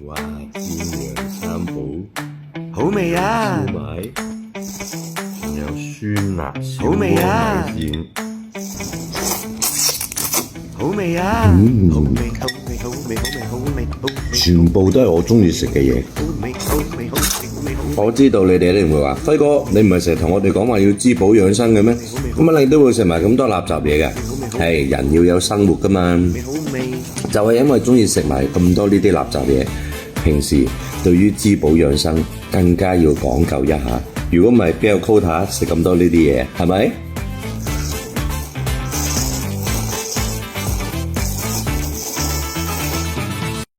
哇，煎釀三寶，好味啊！燒賣，仲有酸辣燒好味啊鍋米線，好味啊！好味好味好味好味好味好味，全部都係我中意食嘅嘢。好味好味好味好味好味。我知道你哋一定會話，輝哥，你唔係成日同我哋講話要滋補養生嘅咩？咁啊，你都會食埋咁多垃圾嘢嘅。係人要有生活噶嘛，就係因為中意食埋咁多呢啲垃圾嘢，平時對於滋補養生更加要講究一下。如果唔係，邊有 quota 食咁多呢啲嘢？係咪？